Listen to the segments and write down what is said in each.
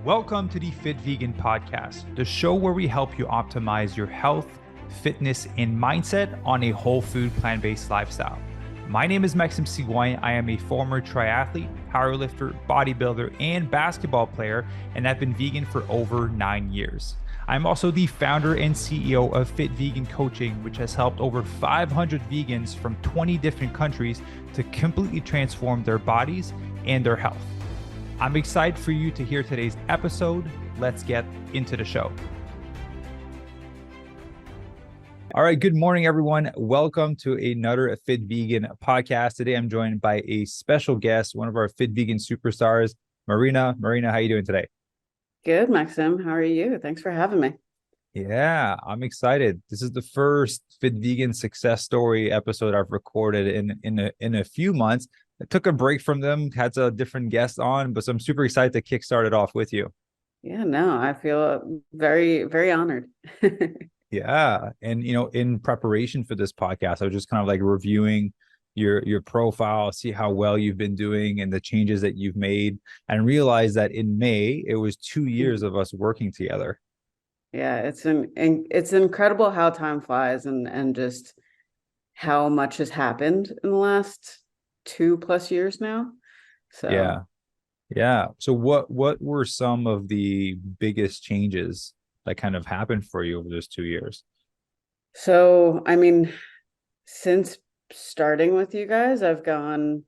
Welcome to the Fit Vegan Podcast, the show where we help you optimize your health, fitness, and mindset on a whole food, plant-based lifestyle. My name is Maxime. I am a former triathlete, powerlifter, bodybuilder, and basketball player, and I've been vegan for over 9 years. I'm also the founder and CEO of Fit Vegan Coaching, which has helped over 500 vegans from 20 different countries to completely transform their bodies and their health. I'm excited for you to hear today's episode. Let's get into the show. All right. Good morning, everyone. Welcome to another Fit Vegan podcast. Today, I'm joined by a special guest, one of our Fit Vegan superstars, Marina. Marina, how are you doing today? Good, Maxime. How are you? Thanks for having me. Yeah, I'm excited. This is the first Fit Vegan success story episode I've recorded in a few months. I took a break from them, had a different guest on, but I'm super excited to kickstart it off with you. Yeah, no, I feel very, very honored. Yeah. And, in preparation for this podcast, I was just kind of like reviewing your profile, see how well you've been doing and the changes that you've made, and realize that in May, it was 2 years of us working together. Yeah, it's incredible how time flies and just how much has happened in the last 2+ years now. Yeah. Yeah. So what were some of the biggest changes that kind of happened for you over those 2 years? So, I mean, since starting with you guys, I've gotten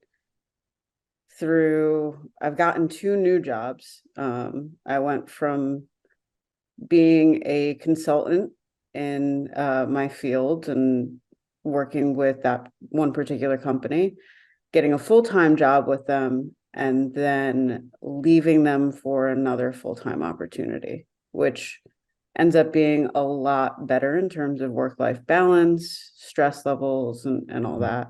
2 new jobs. I went from being a consultant in my field and working with that one particular company, getting a full-time job with them, and then leaving them for another full-time opportunity, which ends up being a lot better in terms of work-life balance, stress levels, and all that.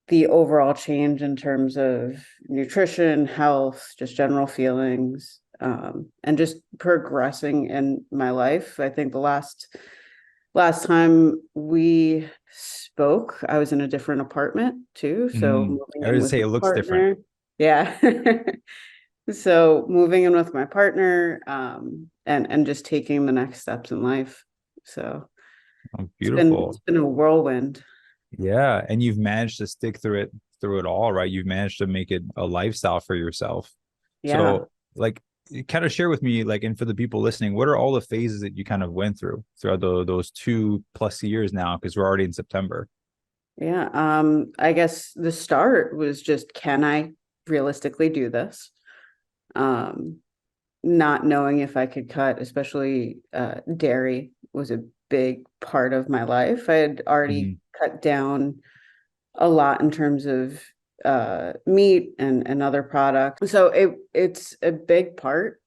The overall change in terms of nutrition, health, just general feelings, and just progressing in my life. I think the last time we spoke, I was in a different apartment too. So moving I in would with say my it looks partner. different. Yeah. So moving in with my partner, and just taking the next steps in life. So Oh, it's been beautiful. a whirlwind. Yeah. And you've managed to stick through it all, right? You've managed to make it a lifestyle for yourself. Yeah. So like kind of share with me, like, and for the people listening, what are all the phases that you kind of went throughout those 2+ years now? Because we're already in September. Yeah. I guess the start was just, can I realistically do this? Not knowing if I could cut, especially dairy was a big part of my life. I had already cut down a lot in terms of meat and other products. So it's a big part,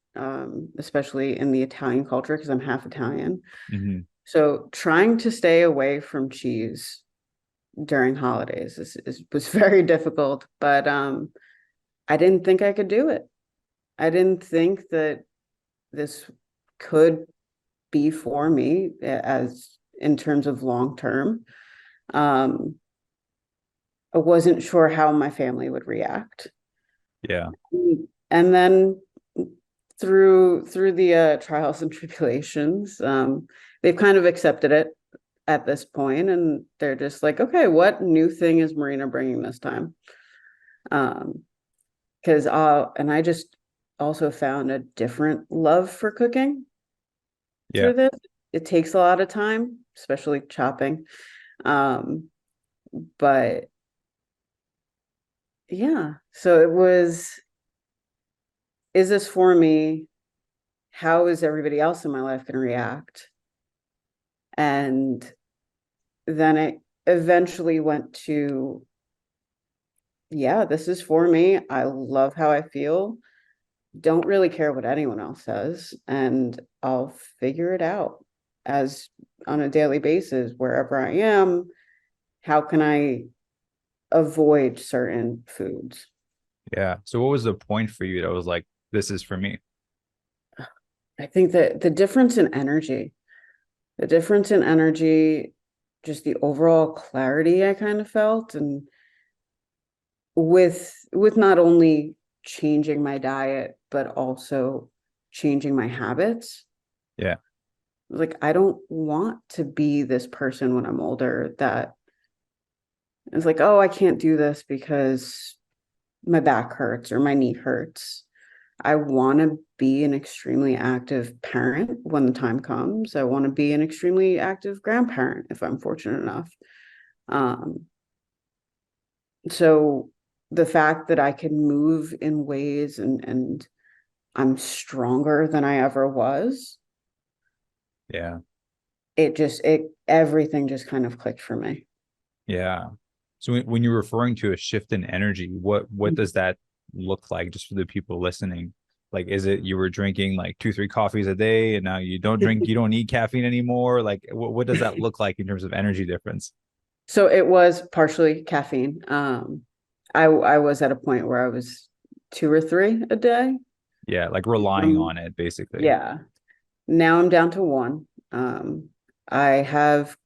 especially in the Italian culture, because I'm half Italian. Mm-hmm. So trying to stay away from cheese during holidays was very difficult, but I didn't think I could do it. I didn't think that this could be for me as in terms of long term. I wasn't sure how my family would react. Yeah. And then through the trials and tribulations, they've kind of accepted it at this point, and they're just like, okay, what new thing is Marina bringing this time? Because and I just also found a different love for cooking Yeah. through this. It takes a lot of time, especially chopping. But yeah, so it was, is this for me? How is everybody else in my life going to react? And then it eventually went to, yeah, this is for me. I love how I feel. Don't really care what anyone else says, and I'll figure it out as on a daily basis, wherever I am. How can I avoid certain foods? Yeah. So what was the point for you that was like, this is for me? I think that the difference in energy, just the overall clarity I kind of felt, and with not only changing my diet, but also changing my habits. Yeah. Like, I don't want to be this person when I'm older that is like, oh, I can't do this because my back hurts or my knee hurts. I want to be an extremely active parent when the time comes. I want to be an extremely active grandparent if I'm fortunate enough. Um, so the fact that I can move in ways and I'm stronger than I ever was, Yeah. it everything just kind of clicked for me. Yeah. So when you're referring to a shift in energy, what does that look like just for the people listening? Like, is it you were drinking like 2, 3 coffees a day and now you don't need caffeine anymore? Like, what does that look like in terms of energy difference? So it was partially caffeine. I was at a point where I was 2 or 3 a day. Yeah, like relying Um, on it basically. yeah. Now I'm down to one. I have,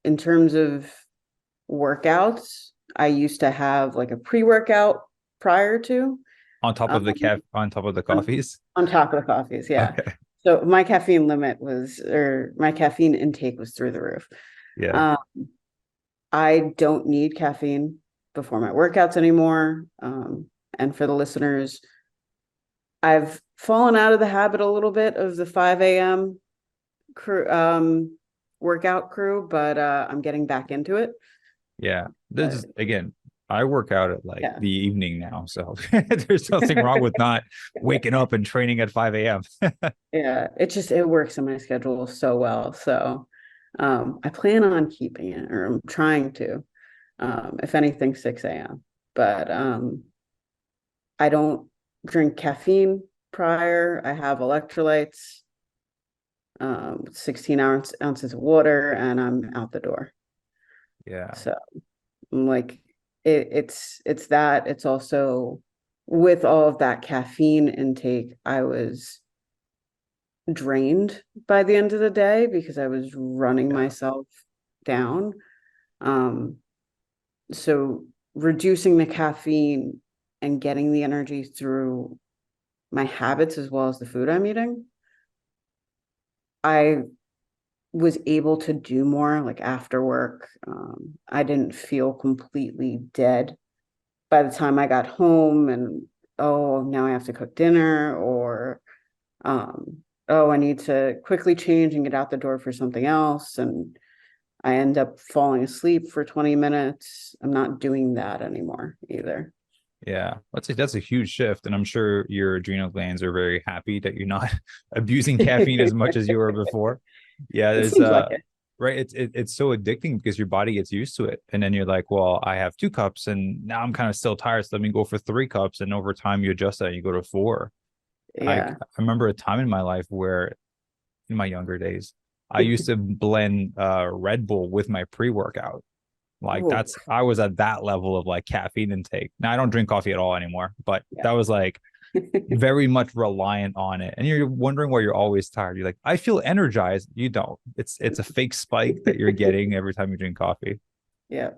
in terms of workouts, I used to have like a pre-workout prior to, um, On top of the on, coffees. on top of the coffees. Yeah. Okay. So my caffeine limit was, or my caffeine intake was through the roof. Yeah. Um, I don't need caffeine before my workouts anymore. And for the listeners, I've fallen out of the habit a little bit of the 5 a.m. crew, workout crew, but I'm getting back into it. Yeah. This But is again, I work out at like yeah. the evening now. So there's nothing wrong with not waking up and training at 5 a.m. Yeah, it works in my schedule so well. So I plan on keeping it, or I'm trying to. If anything, 6 a.m. But I don't drink caffeine prior. I have electrolytes, 16 ounces of water, and I'm out the door. Yeah. So I'm like, it's that. It's also, with all of that caffeine intake, I was drained by the end of the day because I was running Yeah. myself down. Um, so reducing the caffeine and getting the energy through my habits as well as the food I'm eating, I was able to do more like after work. I didn't feel completely dead by the time I got home and, oh, now I have to cook dinner, or oh, I need to quickly change and get out the door for something else. And I end up falling asleep for 20 minutes. I'm not doing that anymore either. Yeah, that's a huge shift, and I'm sure your adrenal glands are very happy that you're not abusing caffeine as much as you were before. Yeah, It there's seems like it. right. It's so addicting because your body gets used to it, and then you're like, well, I have 2 cups, and now I'm kind of still tired, so let me go for 3 cups, and over time you adjust that, and you go to 4. I Yeah. remember a time in my life where, in my younger days, I used to blend Red Bull with my pre-workout. Like Oh, I was at that level of like caffeine intake. Now I don't drink coffee at all anymore, but yeah. that was like very much reliant on it. And you're wondering why you're always tired. You're like, I feel energized. You don't. It's a fake spike that you're getting every time you drink coffee. Yeah.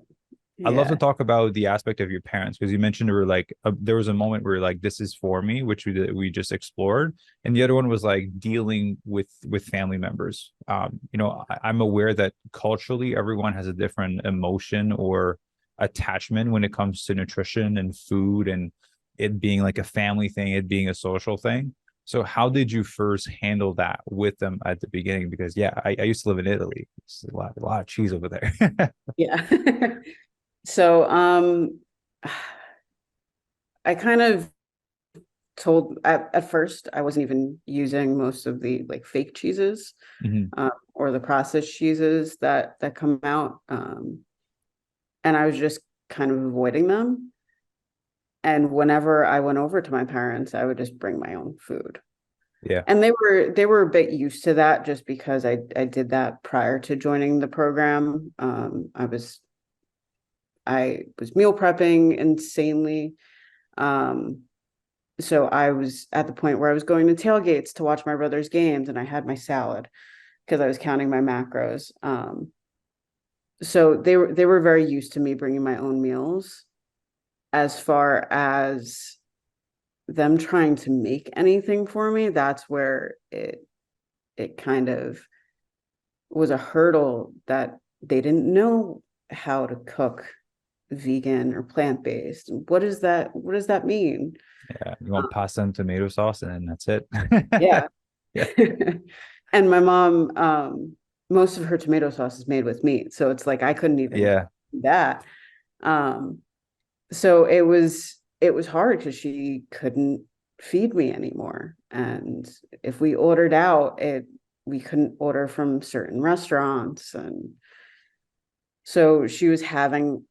I'd love to Yeah. talk about the aspect of your parents because you mentioned there were like there was a moment where like this is for me, which we just explored, and the other one was like dealing with family members. I'm aware that culturally everyone has a different emotion or attachment when it comes to nutrition and food and it being like a family thing, it being a social thing. So how did you first handle that with them at the beginning? Because yeah, I used to live in Italy. It's a lot of cheese over there. Yeah. So I kind of told, at first I wasn't even using most of the like fake cheeses, Mhm. or the processed cheeses that come out. And I was just kind of avoiding them. And whenever I went over to my parents, I would just bring my own food. Yeah. And they were a bit used to that just because I did that prior to joining the program. I was meal prepping insanely. Um, so I was at the point where I was going to tailgates to watch my brother's games, and I had my salad because I was counting my macros. So they were very used to me bringing my own meals. As far as them trying to make anything for me, that's where it kind of was a hurdle, that they didn't know how to cook vegan or plant-based. What does that mean? Yeah. You want pasta and tomato sauce, and then that's it. Yeah. Yeah. And my mom, most of her tomato sauce is made with meat, so it's like I couldn't even Yeah. do that. So it was hard because she couldn't feed me anymore. And if we ordered out, we couldn't order from certain restaurants. And so she was having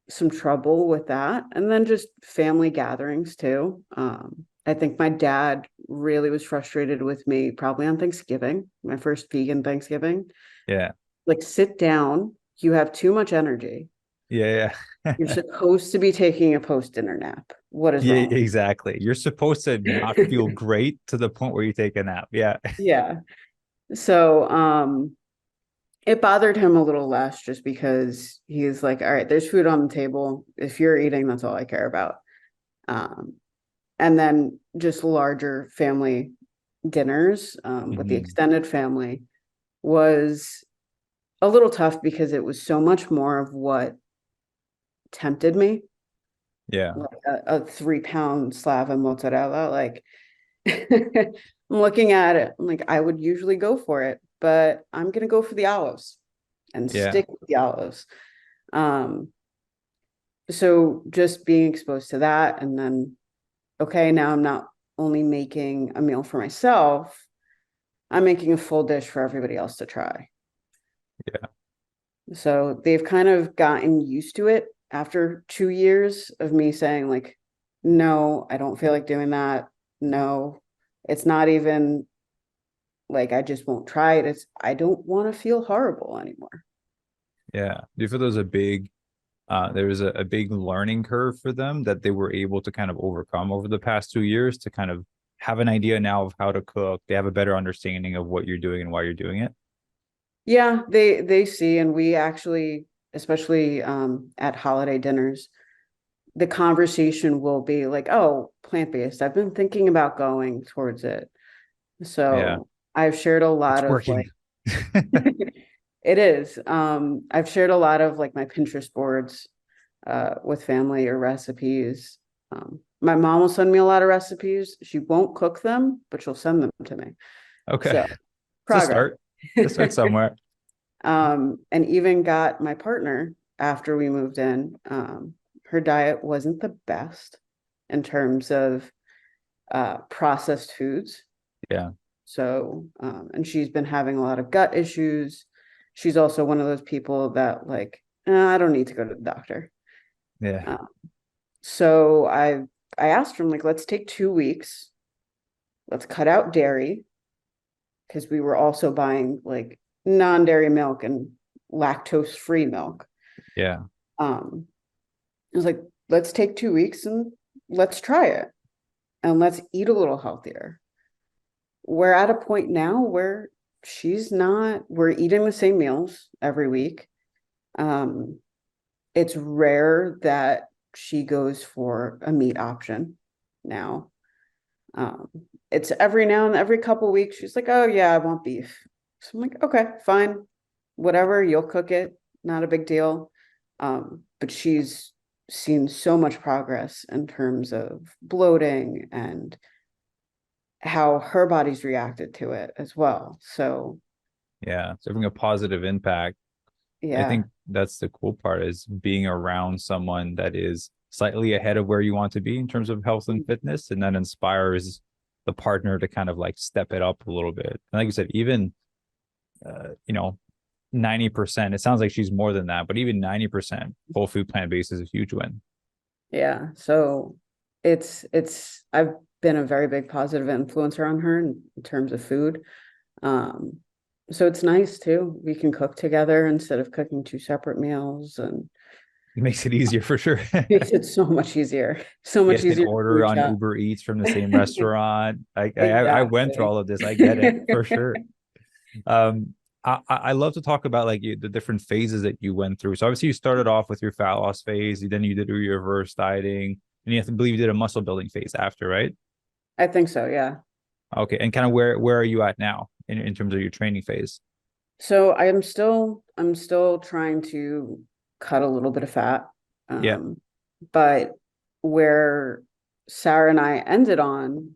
some trouble with that. And then just family gatherings too. I think my dad really was frustrated with me probably on Thanksgiving, my first vegan Thanksgiving. Yeah. Like, sit down, you have too much energy. Yeah. You're supposed to be taking a post-dinner nap. What is Yeah, wrong? exactly. You're supposed to not feel great to the point where you take a nap. Yeah. Yeah. So it bothered him a little less, just because he's like, all right, there's food on the table. If you're eating, that's all I care about. Um, and then just larger family dinners with the Mhm. extended family was a little tough, because it was so much more of what tempted me, Yeah. like a 3 pound slab of mozzarella. Like, I'm looking at it, I'm like, I would usually go for it, but I'm gonna go for the olives and Yeah. stick with the olives. Um, so just being exposed to that, and then, okay, now I'm not only making a meal for myself, I'm making a full dish for everybody else to try. Yeah. So they've kind of gotten used to it after 2 years of me saying, like, no, I don't feel like doing that. No, it's not even like I just won't try it. It's I don't want to feel horrible anymore. Yeah. Do you feel there was a big learning curve for them that they were able to kind of overcome over the past 2 years to kind of have an idea now of how to cook? They have a better understanding of what you're doing and why you're doing it. Yeah, they see, and we actually, especially at holiday dinners, the conversation will be like, oh, plant-based. I've been thinking about going towards it. Yeah. So I've shared a lot It's of working. like, it is. I've shared a lot of like my Pinterest boards with family, or recipes. My mom will send me a lot of recipes. She won't cook them, but she'll send them to me. Okay. So It's a progress. start. Let's start somewhere. And even got my partner after we moved in. Her diet wasn't the best in terms of processed foods. Yeah. So, and she's been having a lot of gut issues. She's also one of those people that, like, I don't need to go to the doctor. Yeah. Um, so I asked her, I'm like, let's take 2 weeks. Let's cut out dairy, because we were also buying like non-dairy milk and lactose-free milk. Yeah. I was like, let's take 2 weeks and let's try it, and let's eat a little healthier. We're at a point now where we're eating the same meals every week. It's rare that she goes for a meat option now. Um, it's every now and every couple weeks, she's like, oh yeah, I want beef. So I'm like, okay, fine, whatever, you'll cook it, not a big deal. But she's seen so much progress in terms of bloating and how her body's reacted to it as well. So Yeah. So having a positive impact. I yeah. think that's the cool part, is being around someone that is slightly ahead of where you want to be in terms of health and fitness, and that inspires the partner to kind of like step it up a little bit. And like you said, even 90%, it sounds like she's more than that, but even 90% whole food plant-based is a huge win. Yeah. So I've been a very big positive influencer on her in terms of food. Um, so it's nice too. We can cook together instead of cooking two separate meals, and It makes it easier for sure. makes it so much easier. So You much guys can easier to order reach on out. Uber Eats from the same restaurant. I went through Exactly. all of this. I get it for sure. Um, I love to talk about like the different phases that you went through. So obviously you started off with your fat loss phase, then you did your reverse dieting, And you have to believe you did a muscle building phase after, right? I think so, yeah. Okay. And kind of where are you at now in terms of your training phase? So I'm still trying to cut a little bit of fat. Yeah. But where Sarah and I ended on,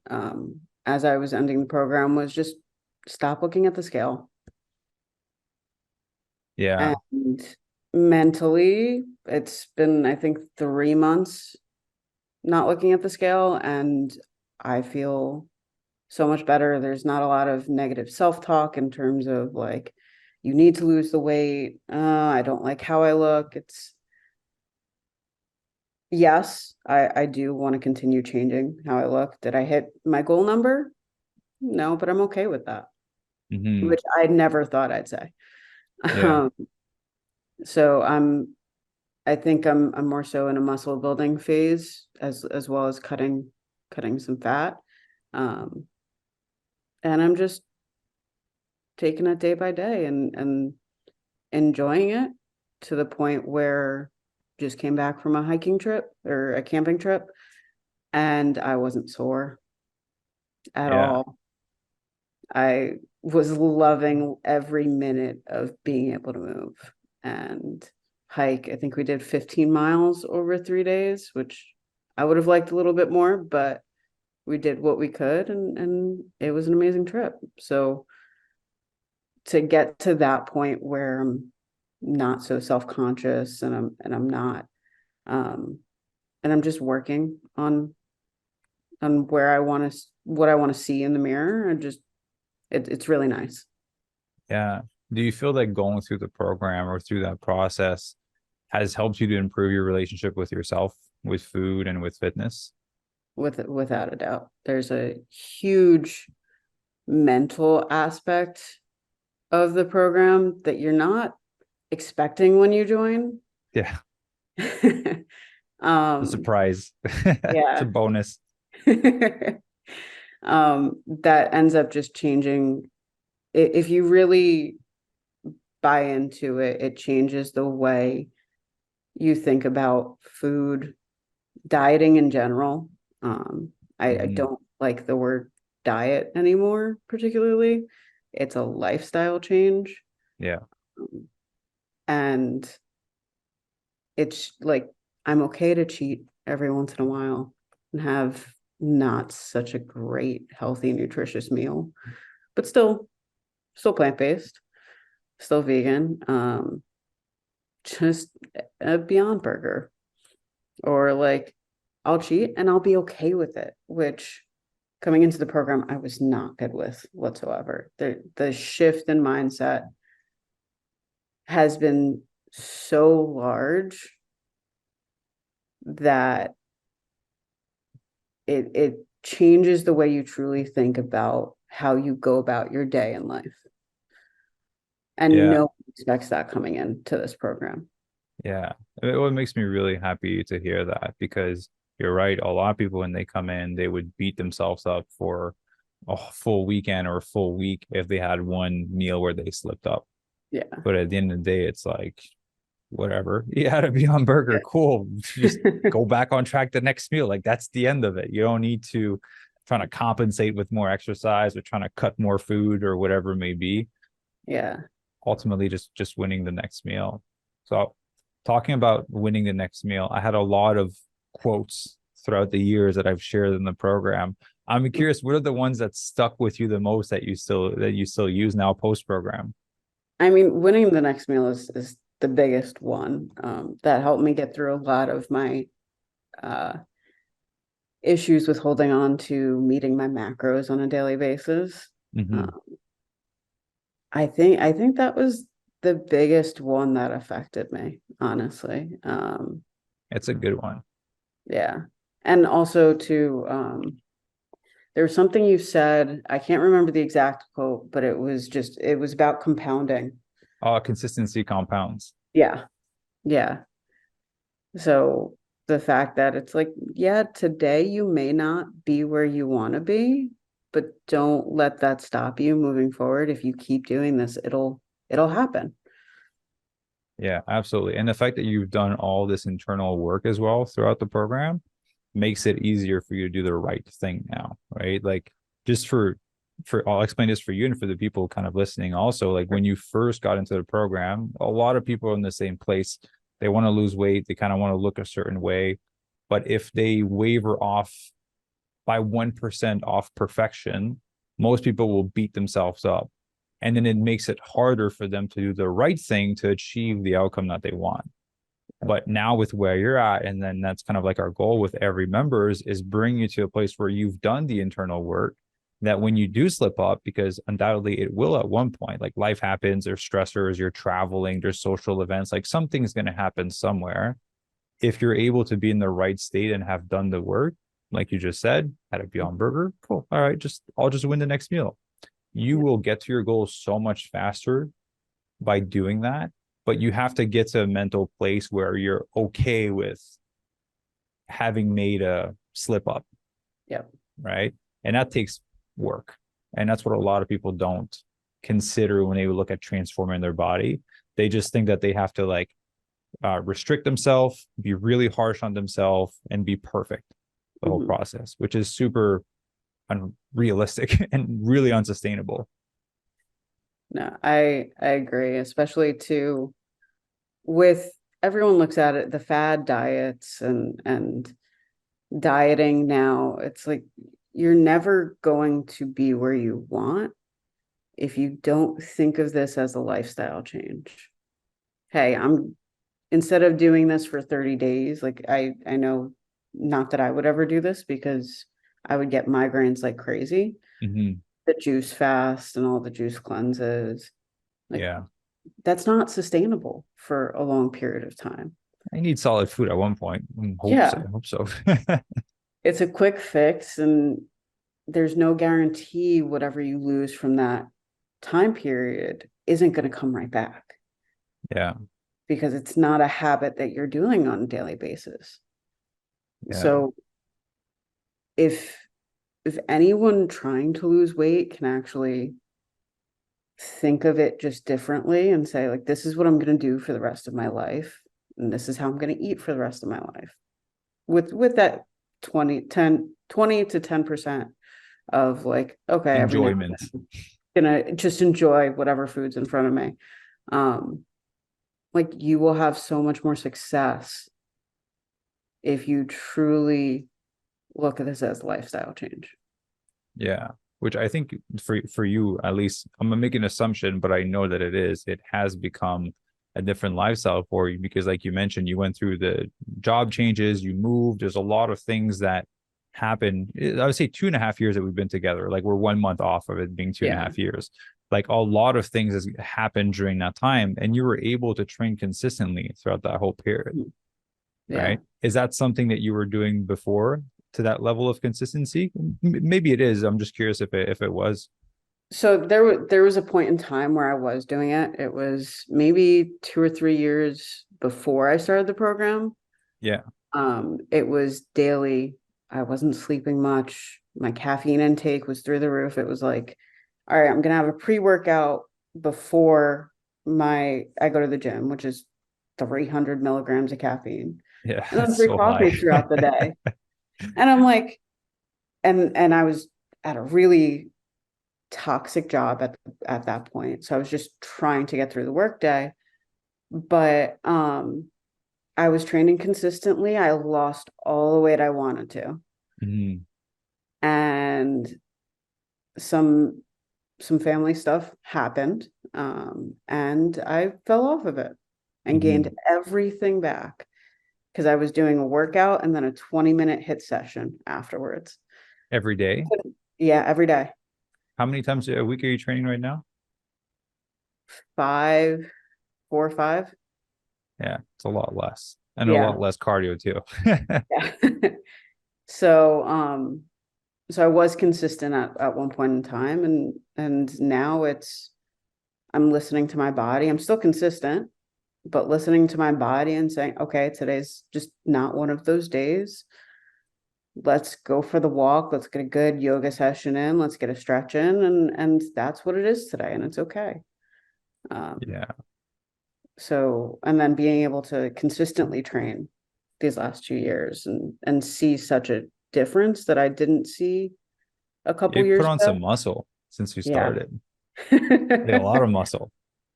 as I was ending the program, was just stop looking at the scale. Yeah. And mentally, it's been, I think, 3 months not looking at the scale, and I feel so much better. There's not a lot of negative self-talk in terms of like, you need to lose the weight. I don't like how I look. It's yes, I do want to continue changing how I look. Did I hit my goal number? No, but I'm okay with that, Hmm. which I never thought I'd say. Yeah. Um, so I think I'm more so in a muscle building phase as well as cutting some fat. Um, and I'm just taking it day by day and enjoying it to the point where just came back from a hiking trip or a camping trip and I wasn't sore at Yeah. all. I was loving every minute of being able to move and hike. I think we did 15 miles over 3 days, which I would have liked a little bit more, but we did what we could and it was an amazing trip. So to get to that point where I'm not so self-conscious and I'm not um and I'm just working on where I want to what I want to see in the mirror and just it's really nice Yeah. Do you feel that going through the program or through that process has helped you to improve your relationship with yourself, with food, and with fitness? without a doubt. There's a huge mental aspect of the program that you're not expecting when you join. Yeah. The um surprise. It's a yeah. bonus. That ends up just changing. If you really buy into it, it changes the way you think about food, dieting in general. Um, I Hmm. don't like the word diet anymore, particularly. It's a lifestyle change. Yeah. Um, and it's like I'm okay to cheat every once in a while and have not such a great, healthy, nutritious meal, but still plant-based, still vegan. Just a Beyond Burger or like I'll cheat and I'll be okay with it, which coming into the program I was not good with whatsoever. The shift in mindset has been so large that it changes the way you truly think about how you go about your day in life. And Yeah. no one expects that coming into this program. Yeah. It makes me really happy to hear that because you're right. A lot of people, when they come in, they would beat themselves up for a full weekend or a full week if they had one meal where they slipped up. Yeah. But at the end of the day, it's like, whatever. You had a Beyond Burger. Cool. Just go back on track the next meal. Like that's the end of it. You don't need to trying to compensate with more exercise or trying to cut more food or whatever it may be. Yeah. Ultimately, just winning the next meal. So talking about winning the next meal, I had a lot of quotes throughout the years that I've shared in the program. I'm curious, what are the ones that stuck with you the most that you still use now post program? I mean, winning the next meal is the biggest one. That helped me get through a lot of my uh, issues with holding on to meeting my macros on a daily basis. Mm-hmm. I think that was the biggest one that affected me, honestly. It's a good one. Yeah. And also to there was something you said, I can't remember the exact quote, but it was about compounding. Consistency compounds. Yeah. Yeah. So the fact that it's like, yeah, today you may not be where you want to be, but don't let that stop you moving forward. If you keep doing this, it'll happen. Yeah, absolutely. And the fact that you've done all this internal work as well throughout the program, makes it easier for you to do the right thing now, right? Like just for I'll explain this for you and for the people kind of listening also. Like when you first got into the program, a lot of people are in the same place. They want to lose weight, they kind of want to look a certain way. But if they waver off by 1% off perfection, most people will beat themselves up. And then it makes it harder for them to do the right thing to achieve the outcome that they want. But now with where you're at, and then that's kind of like our goal with every members is bring you to a place where you've done the internal work that when you do slip up, because undoubtedly it will at one point, like life happens, there's stressors, you're traveling, there's social events, like something's going to happen somewhere. If you're able to be in the right state and have done the work, like you just said, had a Beyond Burger, cool. All right, I'll just win the next meal. You will get to your goals so much faster by doing that, but you have to get to a mental place where you're okay with having made a slip up. Yeah. Right. And that takes work. And that's what a lot of people don't consider when they look at transforming their body. They just think that they have to like restrict themselves, be really harsh on themselves, and be perfect the whole process, which is super unrealistic and really unsustainable. No, I agree, especially too with everyone looks at it, the fad diets and dieting now, it's like you're never going to be where you want if you don't think of this as a lifestyle change. Hey, instead of doing this for 30 days, like I know not that I would ever do this because I would get migraines like crazy. The juice fast and all the juice cleanses. Like, yeah. That's not sustainable for a long period of time. I need solid food at one point. Hope so. It's a quick fix, and there's no guarantee whatever you lose from that time period isn't going to come right back. Yeah. Because it's not a habit that you're doing on a daily basis. Yeah. So if anyone trying to lose weight can actually think of it just differently and say, like, this is what I'm going to do for the rest of my life, and this is how I'm going to eat for the rest of my life, with that 20 to 10% of like, okay, enjoyment, gonna just enjoy whatever food's in front of me. Like you will have so much more success if you truly look at this as lifestyle change. Yeah. Which I think for you, at least, I'm gonna make an assumption, but I know that it has become a different lifestyle for you because like you mentioned, you went through the job changes, you moved, there's a lot of things that happen. I would say 2.5 years that we've been together, like we're 1 month off of it being 2.5 years. Like a lot of things has happened during that time, and you were able to train consistently throughout that whole period. Right? Is that something that you were doing before to that level of consistency? Maybe it is. I'm just curious if it was. So there was a point in time where I was doing it. It was maybe 2 or 3 years before I started the program. Yeah. It was daily. I wasn't sleeping much. My caffeine intake was through the roof. It was like, all right, I'm gonna have a pre-workout before I go to the gym, which is 300 milligrams of caffeine. Yeah, And then 3 coffees throughout the day. And I'm like, and I was at a really toxic job at that point. So I was just trying to get through the workday. But I was training consistently. I lost all the weight I wanted to. And some family stuff happened. And I fell off of it and gained everything back because I was doing a workout and then a 20-minute hit session afterwards. Every day? Yeah, every day. How many times a week are you training right now? 4 or 5. Yeah, it's a lot less. And a lot less cardio too. Yeah. So I was consistent at one point in time, and now I'm listening to my body. I'm still consistent, but listening to my body and saying, okay, today's just not one of those days. Let's go for the walk. Let's get a good yoga session in. Let's get a stretch in. And that's what it is today. And it's okay. Yeah. So, and then being able to consistently train these last 2 years and see such a difference that I didn't see a couple You put years on some ago. muscle since you Yeah. started. Like a lot of muscle.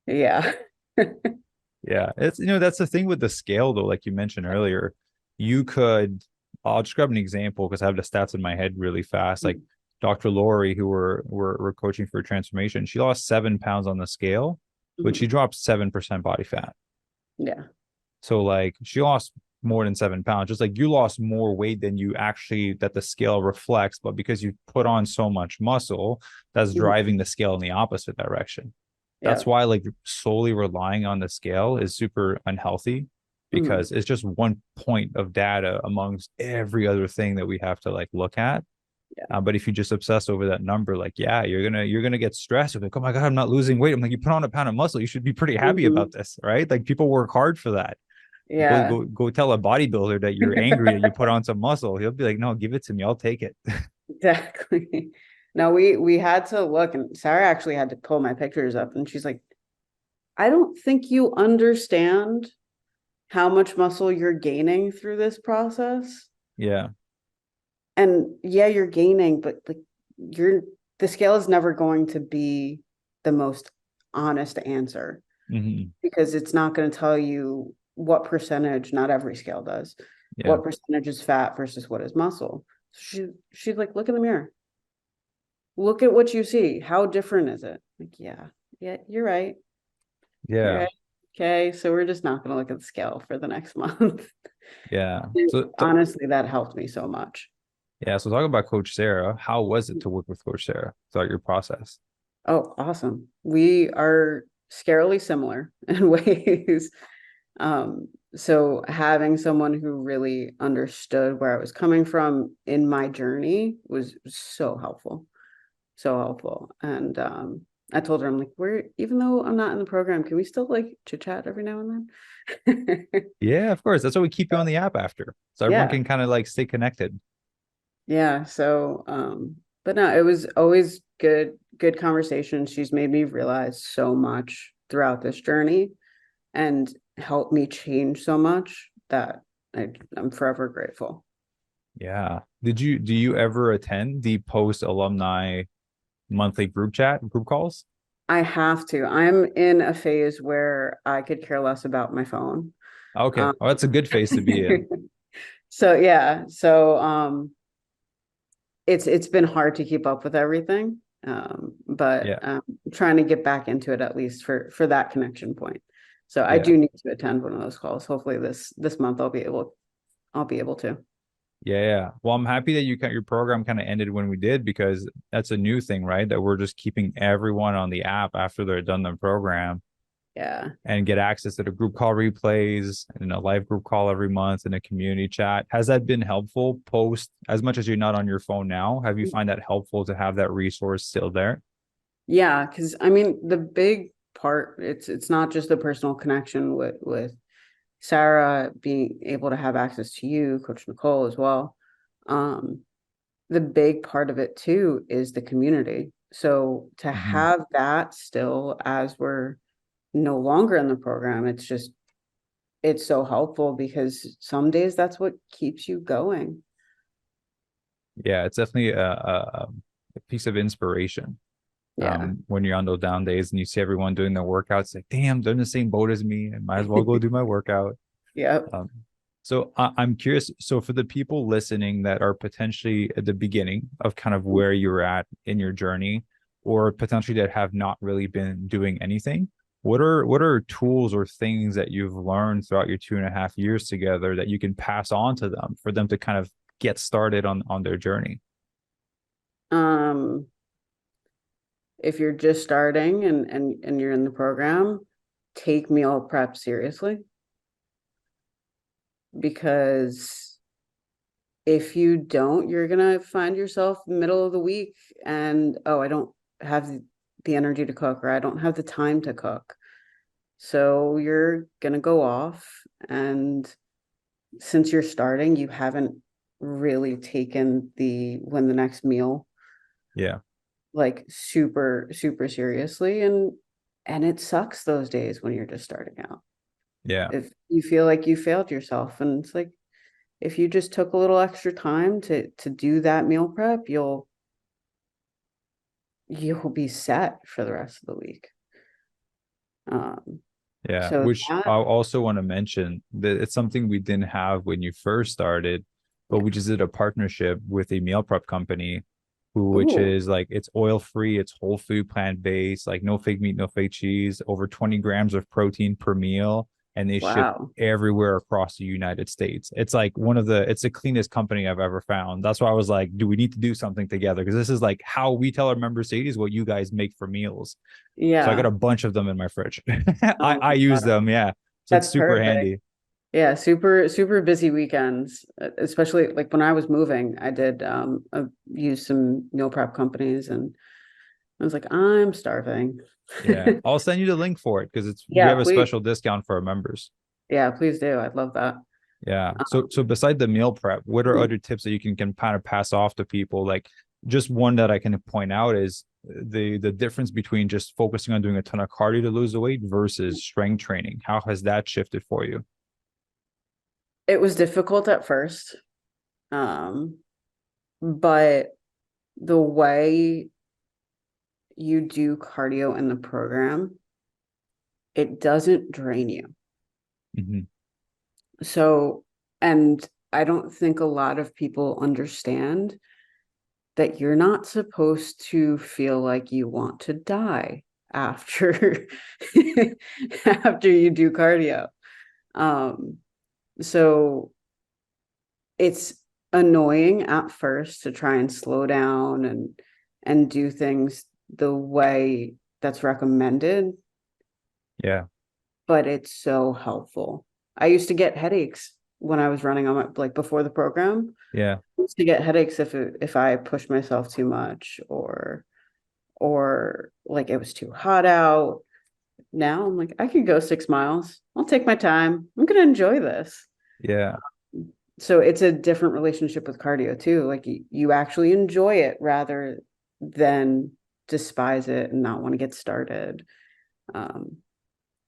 Yeah. Yeah. It's, that's the thing with the scale though, like you mentioned earlier. You could, I'll just grab an example because I have the stats in my head really fast. Like Dr. Lori, who we're coaching for transformation, she lost 7 pounds on the scale, but she Mhm. dropped 7% body fat. Yeah. So like she lost more than 7 pounds, just like you lost more weight than you actually that the scale reflects, but because you put on so much muscle, that's Mhm. driving the scale in the opposite direction. Yeah. That's why like solely relying on the scale is super unhealthy Mhm. because it's just one point of data amongst every other thing that we have to like look at. Yeah. But if you just obsess over that number, like, yeah, you're gonna get stressed. You're like, oh my God, I'm not losing weight. I'm like, you put on a pound of muscle. You should be pretty happy about Mhm. this, right? Like people work hard for that. Go Yeah. go go tell a bodybuilder that you're angry that you put on some muscle. He'll be like, no, give it to me. I'll take it. Exactly. No, we had to look, and Sarah actually had to pull my pictures up, and she's like, I don't think you understand how much muscle you're gaining through this process. Yeah. And yeah, you're gaining, but like you're the scale is never going to be the most honest answer Hmm. because it's not going to tell you what percentage, not every scale does, Yeah. what percentage is fat versus what is muscle. She's like, look in the mirror. Look at what you see. How different is it? Like, yeah, yeah, you're right. You're Yeah. right. Okay, so we're just not going to look at the scale for the next month. Yeah. Honestly, that helped me so much. Yeah. So talk about Coach Sarah. How was it to work with Coach Sarah throughout your process? Oh, awesome. We are scarily similar in ways. So having someone who really understood where I was coming from in my journey was so helpful. So helpful. And I told her, I'm like, we're even though I'm not in the program, can we still like chit chat every now and then? Yeah, of course. That's why we keep you on the app after. So everyone Yeah. can kind of like stay connected. Yeah. So but no, it was always good conversation. She's made me realize so much throughout this journey and helped me change so much that I'm forever grateful. Yeah. Do you ever attend the post alumni monthly group calls? I have to. I'm in a phase where I could care less about my phone. Okay. Um, Oh, that's a good phase to be in. so yeah, so it's been hard to keep up with everything. But Yeah. trying to get back into it at least for that connection point. So I Yeah. do need to attend one of those calls. Hopefully this month I'll be able to. Yeah, yeah. Well, I'm happy that your program kind of ended when we did because that's a new thing, right? That we're just keeping everyone on the app after they're done the program Yeah. and get access to the group call replays and a live group call every month and a community chat. Has that been helpful post as much as you're not on your phone now? Have you find that helpful to have that resource still there? Yeah, because I mean the big part it's not just the personal connection with Sarah being able to have access to you, Coach Nicole as well. Um, the big part of it too is the community. So to Hmm. have that still as we're no longer in the program, it's so helpful because some days that's what keeps you going. Yeah, it's definitely a piece of inspiration. Yeah. When you're on those down days and you see everyone doing their workouts, like, damn, they're in the same boat as me. I might as well go do my workout. Yep. Um, so I'm curious. So for the people listening that are potentially at the beginning of kind of where you're at in your journey, or potentially that have not really been doing anything, what are tools or things that you've learned throughout your 2.5 years together that you can pass on to them for them to kind of get started on their journey? Um, if you're just starting and you're in the program, take meal prep seriously because if you don't, you're gonna find yourself middle of the week and oh, I don't have the energy to cook or I don't have the time to cook. So you're gonna go off and since you're starting, you haven't really taken the when the next meal Yeah, like super super seriously and it sucks those days when you're just starting out yeah, if you feel like you failed yourself and it's like if you just took a little extra time to do that meal prep, you'll be set for the rest of the week. Yeah, So which that, I also want to mention that it's something we didn't have when you first started, but yeah. we just did a partnership with a meal prep company which Ooh, is like it's oil free, it's whole food, plant based, like no fake meat, no fake cheese, over 20 grams of protein per meal, and they ship wow. everywhere across the United States. It's like it's the cleanest company I've ever found. That's why I was like, do we need to do something together? Because this is like how we tell our members to eat is what you guys make for meals. So I got Yeah. a bunch of them in my fridge. Oh I my use God. them, yeah. So it's That's super perfect. handy. Yeah, super busy weekends, especially like when I was moving, I did use some meal prep companies and I was like, I'm starving. Yeah. I'll send you the link for it because we Yeah, have a please. special discount for our members. Yeah, please do. I'd love that. Yeah. So beside the meal prep, what are Um, other tips that you can kind of pass off to people? Like just one that I can point out is the difference between just focusing on doing a ton of cardio to lose the weight versus strength training. How has that shifted for you? It was difficult at first, um, but the way you do cardio in the program, it doesn't drain you. Hmm. So, and I don't think a lot of people understand that you're not supposed to feel like you want to die after after you do cardio. Um, so it's annoying at first to try and slow down and do things the way that's recommended, Yeah. but it's so helpful. I used to get headaches when I was running on my like before the program. Yeah. I used to get headaches if I pushed myself too much or like it was too hot out. Now I'm like, I could go 6 miles. I'll take my time. I'm gonna enjoy this. Yeah. So it's a different relationship with cardio too. Like you actually enjoy it rather than despise it and not want to get started. Um,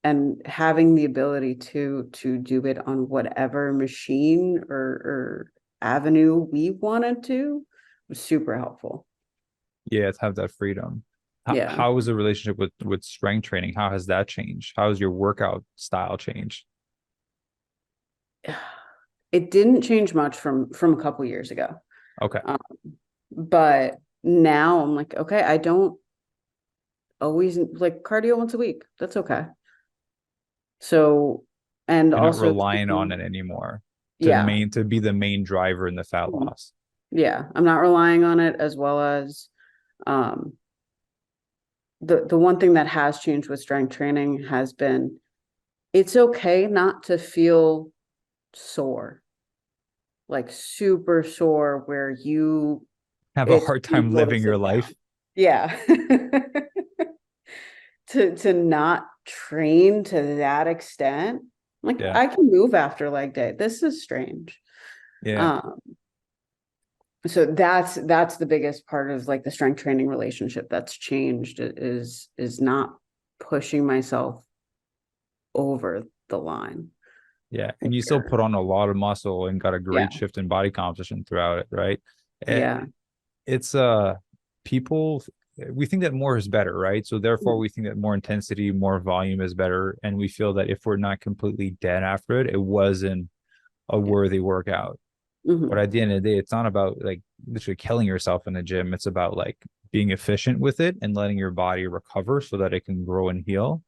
and having the ability to do it on whatever machine or avenue we wanted to was super helpful. Yeah. To have that freedom. Yeah. How is the relationship with strength training? How has that changed? How has your workout style changed? It didn't change much from a couple years ago. Okay. Um, but now I'm like, okay, I don't always like cardio once a week. That's okay. So, and You're not also, relying on it anymore yeah, to be the main driver in the fat mhm, loss. yeah, I'm not relying on it as well as um the one thing that has changed with strength training has been it's okay not to feel sore, like super sore where Have a it's hard time painful to living sit your life. down. Yeah. To not train to that extent. Like Yeah. I can move after leg day. This is strange. Yeah. Um, so that's the biggest part of like the strength training relationship that's changed is not pushing myself over the line. Yeah. And you still put on a lot of muscle and got a Yeah. great shift in body composition throughout it, right? Eh, Yeah. It's people we think that more is better, right? So therefore we think that more intensity, more volume is better. And we feel that if we're not completely dead after it, it wasn't a Yeah. worthy workout. But Hmm. at the end of the day, it's not about like literally killing yourself in the gym. It's about like being efficient with it and letting your body recover so that it can grow and heal.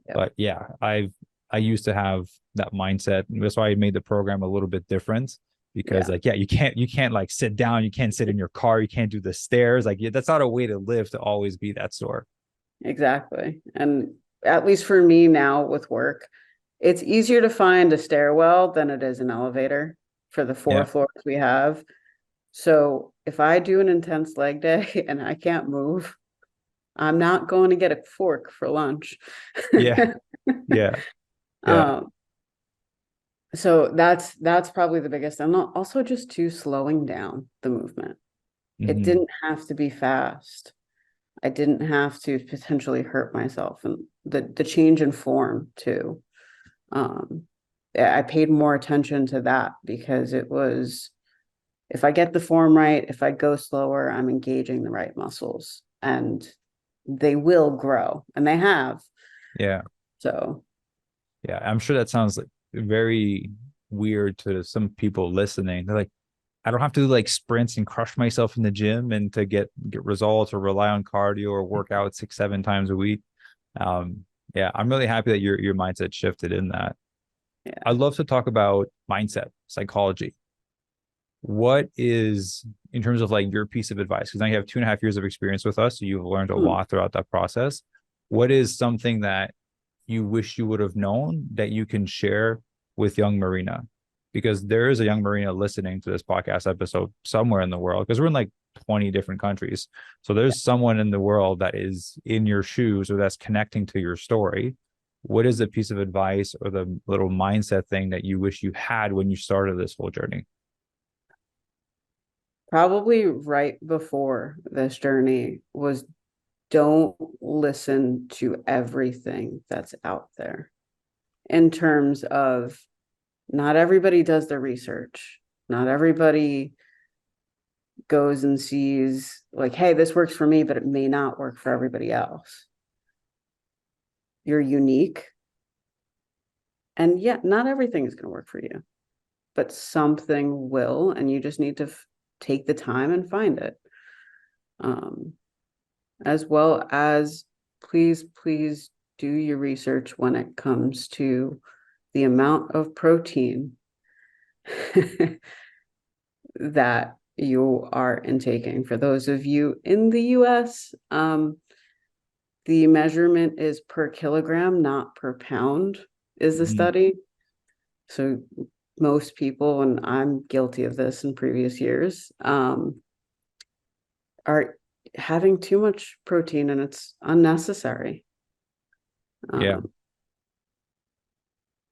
Yeah. But yeah, I used to have that mindset. And that's why I made the program a little bit different because Yeah. like, yeah, you can't like sit down, you can't sit in your car, you can't do the stairs. Like yeah, that's not a way to live to always be that sore. Exactly. And at least for me now with work, it's easier to find a stairwell than it is an elevator for the four Yeah. floors we have. So if I do an intense leg day and I can't move, I'm not going to get a fork for lunch. Yeah. Yeah. Yeah. um, so that's probably the biggest. And also just to slowing down the movement. It Hmm. didn't have to be fast. I didn't have to potentially hurt myself, and the change in form too. Um, I paid more attention to that because it was, if I get the form right, if I go slower, I'm engaging the right muscles and they will grow, and they have. Yeah. So Yeah. I'm sure that sounds like very weird to some people listening. They're like, I don't have to do like sprints and crush myself in the gym and to get results or rely on cardio or work out 6, 7 times a week. Um, yeah, I'm really happy that your mindset shifted in that. yeah. I'd love to talk about mindset, psychology. What is, in terms of like your piece of advice, because now you have 2.5 years of experience with us, so you've learned a Hmm. lot throughout that process. What is something that you wish you would have known that you can share with young Marina? Because there is a young Marina listening to this podcast episode somewhere in the world, because we're in like 20 different countries. So there's someone in the world that is in your shoes or that's connecting to your story. What is the piece of advice or the little mindset thing that you wish you had when you started this whole journey? Probably right before this journey was, don't listen to everything that's out there, in terms of not everybody does their research. Not everybody goes and sees like, hey, this works for me, but it may not work for everybody else. You're unique. And yeah, not everything is going to work for you, but something will, and you just need to take the time and find it. Um, as well as, please do your research when it comes to the amount of protein that you are intaking. For those of you in the US, the measurement is per kilogram, not per pound, is the Mhm. study. So most people, and I'm guilty of this in previous years, are having too much protein, and it's unnecessary. Yeah. Um,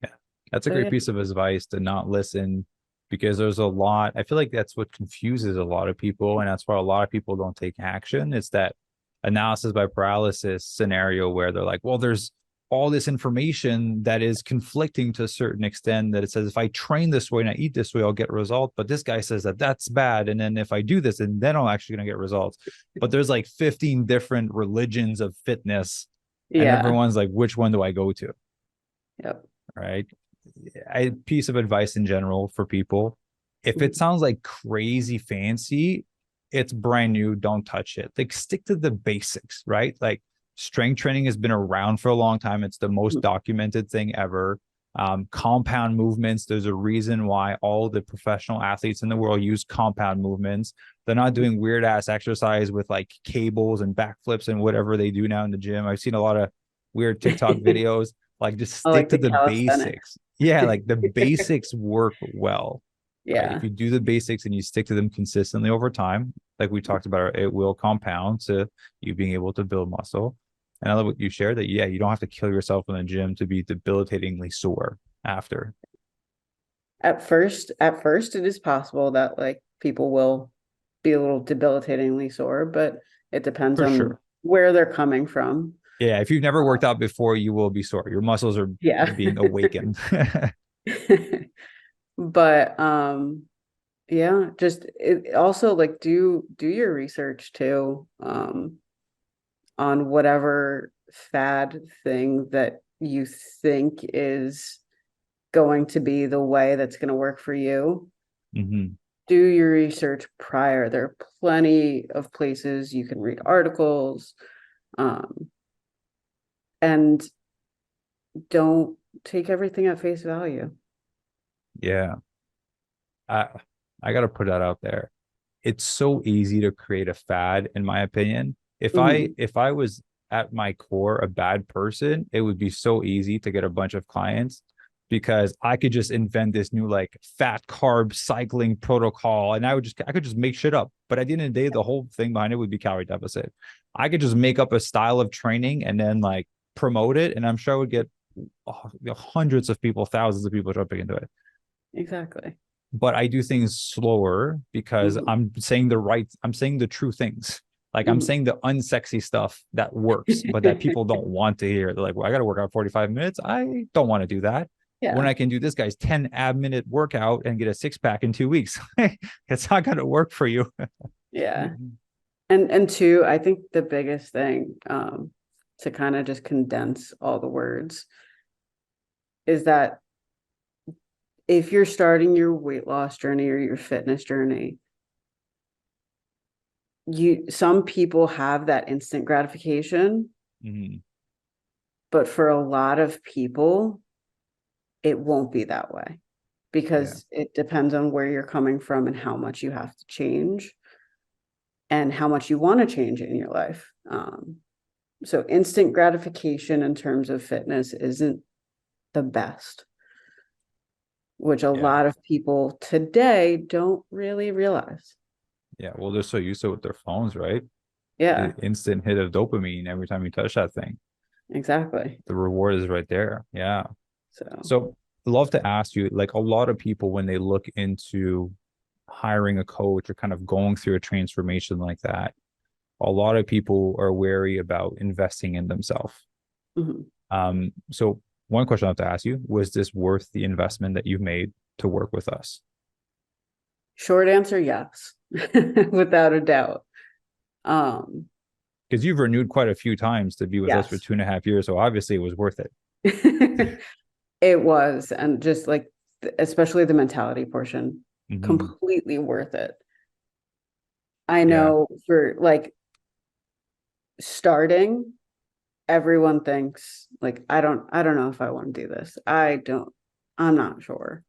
Yeah. That's a so great yeah, piece of advice, to not listen, because there's a lot. I feel like that's what confuses a lot of people. And that's why a lot of people don't take action. It's that analysis by paralysis scenario where they're like, well, there's all this information that is conflicting to a certain extent, that it says, if I train this way and I eat this way, I'll get results. But this guy says that that's bad. And then if I do this, and then I'm actually going to get results. But there's like 15 different religions of fitness. And yeah, everyone's like, which one do I go to? yep. Right. A piece of advice in general for people: if it sounds like crazy fancy, it's brand new, don't touch it. Like, stick to the basics, right? Like, strength training has been around for a long time. It's the most documented thing ever. Compound movements, there's a reason why all the professional athletes in the world use compound movements. They're not doing weird ass exercise with like cables and backflips and whatever they do now in the gym. I've seen a lot of weird TikTok videos. Like, just I stick like to the the calisthenics. basics. Yeah, like the basics work well, right? If Yeah. you do the basics and you stick to them consistently over time, like we talked about, it will compound to you being able to build muscle. And I love what you shared, that, yeah, you don't have to kill yourself in the gym to be debilitatingly sore after. At first it is possible that like people will be a little debilitatingly sore, but it depends For on sure. where they're coming from. Yeah, if you've never worked out before, you will be sore. Your muscles are Yeah. being awakened. But yeah, just also like do your research too, on whatever fad thing that you think is going to be the way that's going to work for you. Hmm. Do your research prior. There are plenty of places you can read articles, um, and don't take everything at face value. Yeah. I I gotta put that out there. It's so easy to create a fad, in my opinion. If I Mhm. if I was at my core a bad person, it would be so easy to get a bunch of clients, because I could just invent this new like fat carb cycling protocol, and I could just make shit up. But at the end of the day, the whole thing behind it would be calorie deficit. I could just make up a style of training and then like promote it, and I'm sure I would get hundreds of people, thousands of people jumping into it. Exactly. But I do things slower because Mhm. I'm saying the true things. Like, I'm Mhm. saying the unsexy stuff that works, but that people don't want to hear. They're like, well, I got to work out 45 minutes. I don't want to do that. when Yeah. I can do this guy's 10 ab minute workout and get a 6-pack in 2 weeks. It's not going to work for you. Yeah. And two, I think the biggest thing, to kind of just condense all the words, is that if you're starting your weight loss journey or your fitness journey, some people have that instant gratification, Mm-hmm. but for a lot of people, it won't be that way, Yeah. because it depends on where you're coming from and how much you have to change and how much you want to change in your life. So instant gratification in terms of fitness isn't the best, which a Yeah. lot of people today don't really realize. Yeah. Well, they're so used to it with their phones, right? Yeah, Instant hit of dopamine every time you touch that thing. exactly. The reward is right there. Yeah. So, So I'd love to ask you, like a lot of people, when they look into hiring a coach or kind of going through a transformation like that, a lot of people are wary about investing in themselves. mhm. So one question I have to ask you, was this worth the investment that you've made to work with us? Short answer, yes, without a doubt. Um, Because you've renewed quite a few times to be with us for yes. 2.5 years. So obviously it was worth it. It was, and just like, especially the mentality portion, Mm-hmm. completely worth it. I Yeah. know for like starting, everyone thinks like, I don't know if I want to do this. I'm not sure.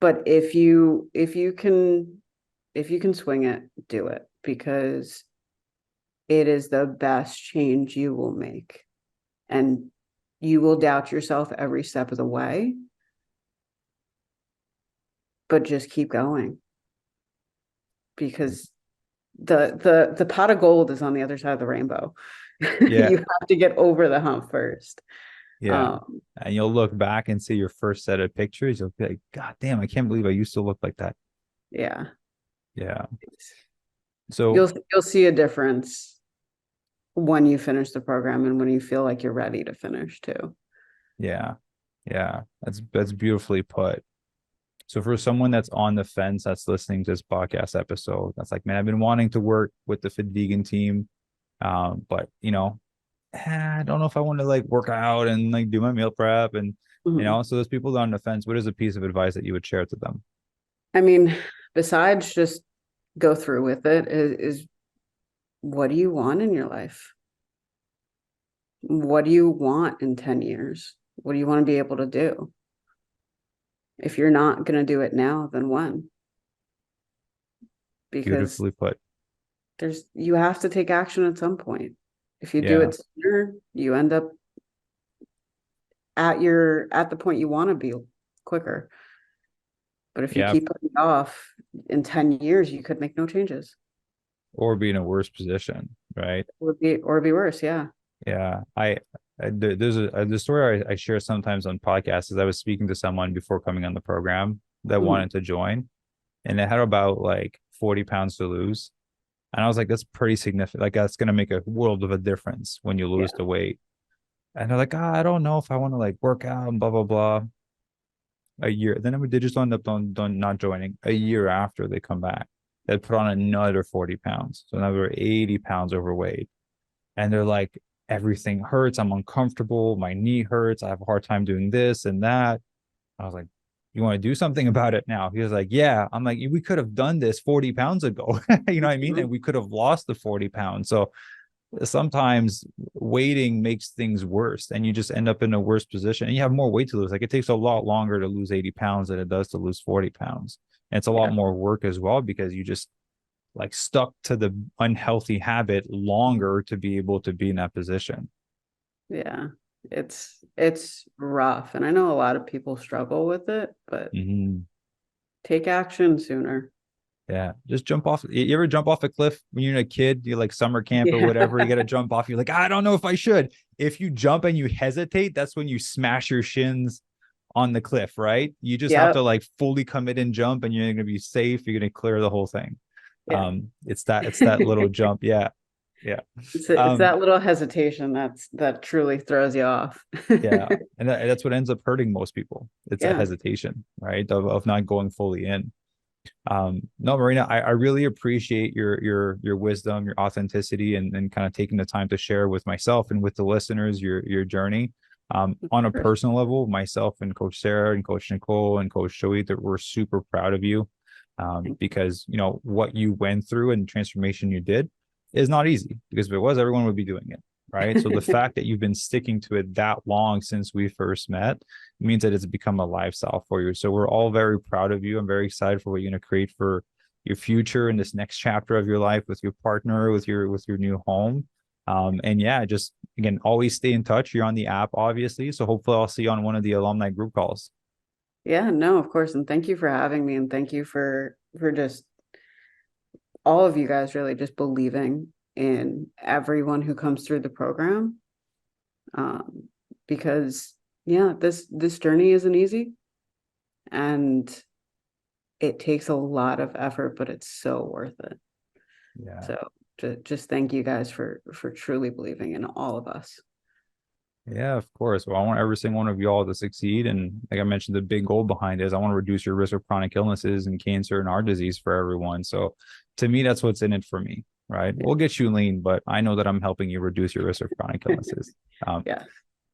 But if you can swing it, do it, because it is the best change you will make. And you will doubt yourself every step of the way, but just keep going, because the pot of gold is on the other side of the rainbow. Yeah. You have to get over the hump first. Yeah. Um, And you'll look back and see your first set of pictures. You'll be like, God damn, I can't believe I used to look like that. yeah. Yeah. So You'll see a difference when you finish the program and when you feel like you're ready to finish too. yeah. Yeah. That's beautifully put. So for someone that's on the fence that's listening to this podcast episode, that's like, man, I've been wanting to work with the Fit Vegan team. But I don't know if I want to like work out and like do my meal prep and Mhm. so those people on the fence, what is a piece of advice that you would share to them? I mean, besides just go through with it, is what do you want in your life? What do you want in 10 years? What do you want to be able to do? If you're not going to do it now, then when? Because Beautifully put. you have to take action at some point. If you do Yeah. it sooner, you end up at the point you want to be quicker. But if you Yeah. keep putting it off, in 10 years, you could make no changes. Or be in a worse position, right? Or be worse. Yeah. Yeah. There's the story I share sometimes on podcasts is I was speaking to someone before coming on the program that Mhm. wanted to join, and they had about like 40 pounds to lose. And I was like, that's pretty significant. Like that's gonna make a world of a difference when you lose Yeah. the weight. And they're like, I don't know if I want to like work out and blah blah blah. A year. Then they just end up on not joining. A year after they come back, they put on another 40 pounds. So now they're 80 pounds overweight. And they're like, everything hurts. I'm uncomfortable. My knee hurts. I have a hard time doing this and that. I was like, you want to do something about it now? He was like, yeah. I'm like, we could have done this 40 pounds ago. You know what I mean? Mhm. And we could have lost the 40 pounds. So sometimes waiting makes things worse and you just end up in a worse position and you have more weight to lose. Like it takes a lot longer to lose 80 pounds than it does to lose 40 pounds. And it's a lot Yeah. more work as well because you just like stuck to the unhealthy habit longer to be able to be in that position. Yeah. It's rough. And I know a lot of people struggle with it, but Mm-hmm. take action sooner. Yeah, just jump off. You ever jump off a cliff when you're a kid? You like summer camp or Yeah. whatever. You got to jump off. You're like, I don't know if I should. If you jump and you hesitate, that's when you smash your shins on the cliff, right? You just have to Yep. like fully commit and jump, and you're going to be safe. You're going to clear the whole thing. Yeah. It's that little jump. Yeah. Yeah. It's that little hesitation that truly throws you off. Yeah. And that's what ends up hurting most people. It's a Yeah, hesitation, right? Of not going fully in. No, Marina, I really appreciate your wisdom, your authenticity, and kind of taking the time to share with myself and with the listeners your journey. of On a course. personal level, myself and Coach Sarah and Coach Nicole and Coach Joey, that we're super proud of you, because what you went through and the transformation you did is not easy. Because if it was, everyone would be doing it, right? So the fact that you've been sticking to it that long since we first met means that it's become a lifestyle for you. So we're all very proud of you. I'm very excited for what you're going to create for your future in this next chapter of your life with your partner, with your new home. And yeah, just again, always stay in touch. You're on the app, obviously. So hopefully I'll see you on one of the alumni group calls. Yeah, no, of course. And thank you for having me. And thank you for just all of you guys really just believing in everyone who comes through the program. Um, because yeah, this journey isn't easy and it takes a lot of effort, but it's so worth it. Yeah. So just thank you guys for truly believing in all of us. Yeah, of course. Well, I want every single one of y'all to succeed. And like I mentioned, the big goal behind it is I want to reduce your risk of chronic illnesses and cancer and heart disease for everyone. So to me, that's what's in it for me, right? We'll get you lean, but I know that I'm helping you reduce your risk of chronic illnesses. Yeah.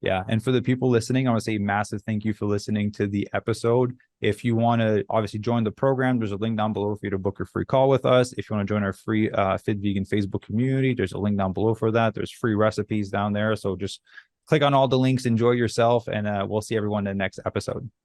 Yeah. And for the people listening, I want to say massive thank you for listening to the episode. If you want to obviously join the program, there's a link down below for you to book your free call with us. If you want to join our free Fit Vegan Facebook community, there's a link down below for that. There's free recipes down there. So just click on all the links, enjoy yourself, and we'll see everyone in the next episode.